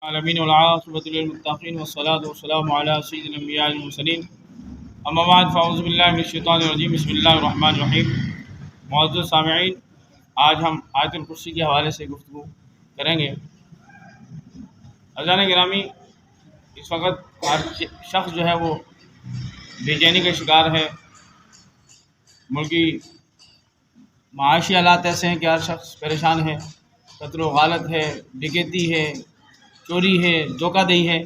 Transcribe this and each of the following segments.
العالمین والعاقبۃ للمتقین والصلاۃ والسلام علی سید الانبیاء والمرسلین اما بعد فاعوذ باللہ من الشیطان الرجیم بسم اللہ الرحمن الرحیم۔ معزز سامعین، آج ہم آیت الکرسی کے حوالے سے گفتگو کریں گے۔ عزیزان گرامی، اس وقت ہر شخص جو ہے وہ بے چینی کا شکار ہے۔ ملکی معاشی حالات ایسے ہیں کہ ہر شخص پریشان ہے۔ قتل و غارت ہے، ڈکیتی ہے، چوری ہے، دھوکہ دہی ہے،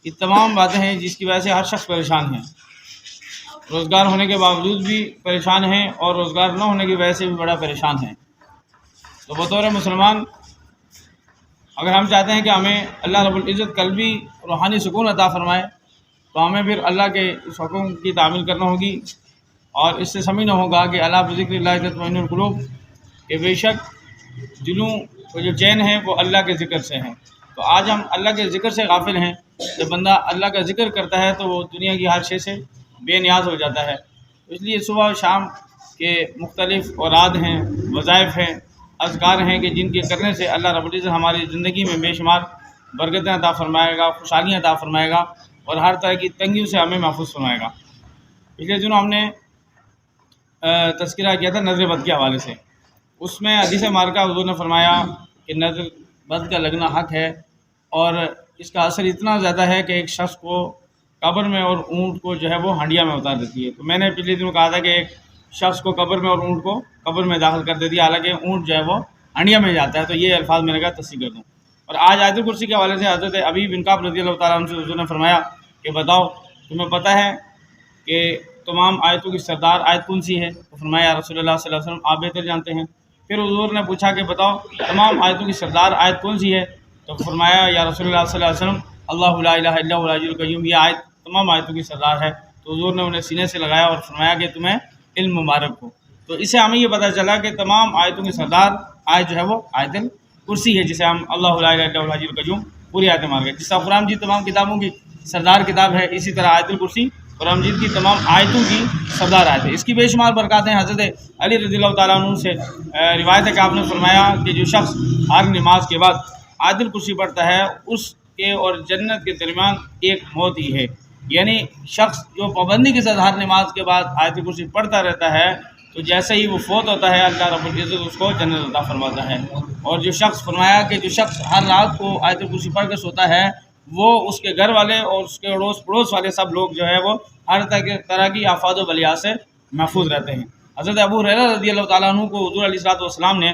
یہ تمام باتیں ہیں جس کی وجہ سے ہر شخص پریشان ہے۔ روزگار ہونے کے باوجود بھی پریشان ہیں اور روزگار نہ ہونے کی وجہ سے بھی بڑا پریشان ہیں۔ تو بطور مسلمان اگر ہم چاہتے ہیں کہ ہمیں اللہ رب العزت قلبی روحانی سکون عطا فرمائے تو ہمیں پھر اللہ کے اس حکم کی تعمیل کرنا ہوگی اور اس سے سمجھنا ہوگا کہ اللہ بذکر اللہ تطمئن القلوب، کہ بے شک دلوں کو جو چین ہے وہ اللہ کے ذکر سے ہیں۔ تو آج ہم اللہ کے ذکر سے غافل ہیں۔ جب بندہ اللہ کا ذکر کرتا ہے تو وہ دنیا کی ہر شے سے بے نیاز ہو جاتا ہے۔ اس لیے صبح و شام کے مختلف اوراد ہیں، وظائف ہیں، اذکار ہیں کہ جن کے کرنے سے اللہ رب العزت ہماری زندگی میں بے شمار برکتیں عطا فرمائے گا، خوشحالیاں عطا فرمائے گا اور ہر طرح کی تنگیوں سے ہمیں محفوظ فرمائے گا۔ پچھلے دنوں ہم نے تذکرہ کیا تھا نظر بد کے حوالے سے۔ اس میں حدیث مبارکہ حضور نے فرمایا کہ نظر بد کا لگنا حق ہے اور اس کا اثر اتنا زیادہ ہے کہ ایک شخص کو قبر میں اور اونٹ کو جو ہے وہ ہنڈیا میں اتار دیتی ہے۔ تو میں نے پچھلے دنوں کہا تھا کہ ایک شخص کو قبر میں اور اونٹ کو قبر میں داخل کر دیتی ہے، حالانکہ اونٹ جو ہے وہ ہنڈیا میں جاتا ہے۔ تو یہ الفاظ میں نے کہا تصحیح کر دوں۔ اور آج آیت الکرسی کے حوالے سے حضرت ابی بن کعب رضی اللہ تعالیٰ عنہ سے حضور نے فرمایا کہ بتاؤ تمہیں پتہ ہے کہ تمام آیتوں کی سردار آیت کون سی ہے؟ تو فرمایا یا رسول اللہ صلی اللہ علیہ وسلم آپ بہتر جانتے ہیں۔ پھر حضور نے پوچھا کہ بتاؤ تمام آیتوں کی سردار آیت کون سی ہے؟ تو فرمایا یا رسول اللہ صلی اللہ علیہ وسلم اللہ لا الہ الا هو الحی القیوم، یہ آیت تمام آیتوں کی سردار ہے۔ تو حضور نے انہیں سینے سے لگایا اور فرمایا کہ تمہیں علم مبارک ہو۔ تو اس سے ہمیں یہ پتہ چلا کہ تمام آیتوں کی سردار آیت جو ہے وہ آیت الکرسی ہے، جسے ہم اللہ لا الہ الا هو الحی القیوم پوری آیت مان گئے۔ جس طرح قرآن مجید تمام کتابوں کی سردار کتاب ہے، اسی طرح آیت الکرسی قرآن مجید کی تمام آیتوں کی سردار آیت ہے۔ اس کی بے شمار برکاتیں حضرت علی رضی اللہ تعالیٰ عنہ سے روایت ہے کہ آپ نے فرمایا کہ جو شخص ہر نماز کے بعد آیت الکرسی پڑھتا ہے اس کے اور جنت کے درمیان ایک موت ہی ہے۔ یعنی شخص جو پابندی کے ساتھ ہر نماز کے بعد آیت الکرسی پڑھتا رہتا ہے تو جیسے ہی وہ فوت ہوتا ہے اللہ رب العزت اس کو جنت عطا فرماتا ہے۔ اور جو شخص فرمایا کہ جو شخص ہر رات کو آیت الکرسی پڑھ کر سوتا ہے وہ اس کے گھر والے اور اس کے اڑوس پڑوس والے سب لوگ جو ہے وہ ہر طرح کی آفات و بلیات سے محفوظ رہتے ہیں۔ حضرت ابو ہریرہ رضی اللہ تعالیٰ عنہ کو حضور علیہ الصلوۃ والسلام نے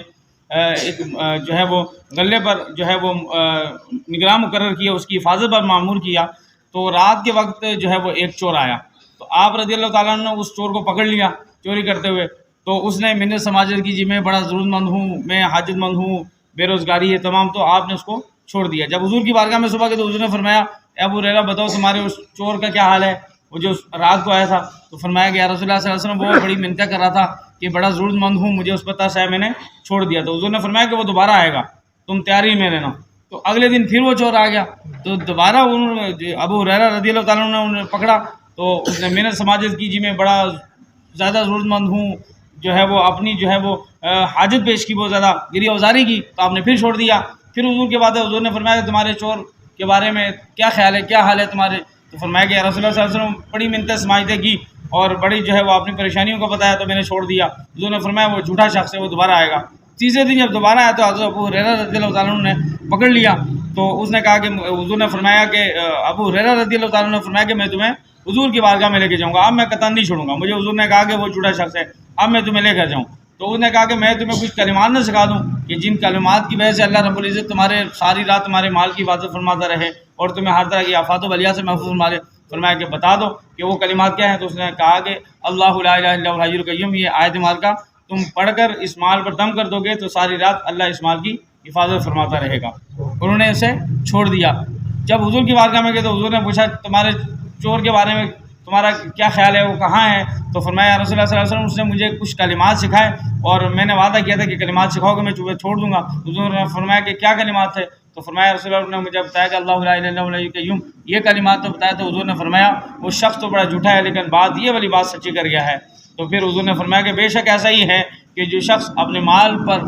ایک جو ہے وہ غلے پر جو ہے وہ نگراں مقرر کیا، اس کی حفاظت پر معمور کیا۔ تو رات کے وقت جو ہے وہ ایک چور آیا، تو آپ رضی اللہ تعالیٰ عنہ نے اس چور کو پکڑ لیا چوری کرتے ہوئے۔ تو اس نے منت سماجت کی جی میں بڑا ضرورت مند ہوں، میں حاجت مند ہوں، بے روزگاری ہے تمام، تو آپ نے اس کو چھوڑ دیا۔ جب حضور کی بارگاہ میں صبح کے تو حضور نے فرمایا اے ابو ہریرہ بتاؤ تمہارے اس چور کا کیا حال ہے، وہ جو رات کو آیا تھا؟ تو فرمایا کہ یا رسول اللہ صلی اللہ علیہ وسلم وہ بڑی منتیں کر رہا تھا کہ بڑا ضرورت مند ہوں، مجھے اس پتہ سے میں نے چھوڑ دیا۔ تو حضور نے فرمایا کہ وہ دوبارہ آئے گا، تم تیاری میں رہنا۔ تو اگلے دن پھر وہ چور آ گیا، تو دوبارہ ابو ہریرہ رضی اللہ تعالیٰ عنہ نے انہیں پکڑا، تو اس نے منت سماجت کی جی میں بڑا زیادہ ضرورت مند ہوں، جو ہے وہ اپنی جو ہے وہ حاجت پیش کی، بہت زیادہ گری اوزاری کی، تو آپ نے پھر چھوڑ دیا۔ پھر حضور کے بعد حضور نے فرمایا کہ تمہارے چور کے بارے میں کیا خیال ہے، کیا حال ہے تمہارے؟ تو فرمایا کہ یا رسول اللہ صلی اللہ علیہ وسلم بڑی منتیں سماجتیں کی اور بڑی جو ہے وہ اپنی پریشانیوں کو بتایا تو میں نے چھوڑ دیا۔ حضور نے فرمایا وہ جھوٹا شخص ہے، وہ دوبارہ آئے گا۔ تیسرے دن جب دوبارہ آیا تو حضرت ابو ہریرہ رضی اللہ تعالیٰ عنہ نے پکڑ لیا، تو اس نے کہا کہ حضور نے فرمایا کہ ابو ہریرہ رضی اللہ تعالیٰ عنہ نے فرمایا کہ میں تمہیں حضور کی بارگاہ میں لے کے جاؤں گا، اب میں قطعاً نہیں چھوڑوں گا، مجھے حضور نے کہا کہ وہ جھوٹا شخص ہے، اب میں تمہیں لے کر جاؤں۔ تو اس نے کہا کہ میں تمہیں کچھ کلمات نہ سکھا دوں کہ جن کلمات کی وجہ سے اللہ رب العزت تمہارے ساری رات تمہارے مال کی حفاظت فرماتا رہے اور تمہیں ہر طرح کی آفات و بلیات سے محفوظ فرمائے۔ فرمایا کہ بتا دو کہ وہ کلمات کیا ہیں؟ تو اس نے کہا کہ اللہ لا الہ الا هو الحی القیوم، یہ آیت مبارکہ تم پڑھ کر اس مال پر دم کر دو گے تو ساری رات اللہ اس مال کی حفاظت فرماتا رہے گا۔ انہوں نے اسے چھوڑ دیا۔ جب حضور کی بارگاہ میں گئے تو حضور نے پوچھا تمہارے چور کے بارے میں تمہارا کیا خیال ہے، وہ کہاں ہے؟ تو فرمایا یا رسول اللہ صلی اللہ علیہ وسلم اس نے مجھے کچھ کلمات سکھائے اور میں نے وعدہ کیا تھا کہ کلمات سکھاؤ گے میں چھوڑ دوں گا۔ حضور نے فرمایا کہ کیا کلمات تھے؟ تو فرمایا رسول اللہ نے مجھے بتایا کہ اللہ لا الہ الا هو الحی القیوم، یہ کلمات تو بتایا۔ تو حضور نے فرمایا وہ شخص تو بڑا جھوٹا ہے لیکن بات یہ والی بات سچی کر گیا ہے۔ تو پھر حضور نے فرمایا کہ بے شک ایسا ہی ہے کہ جو شخص اپنے مال پر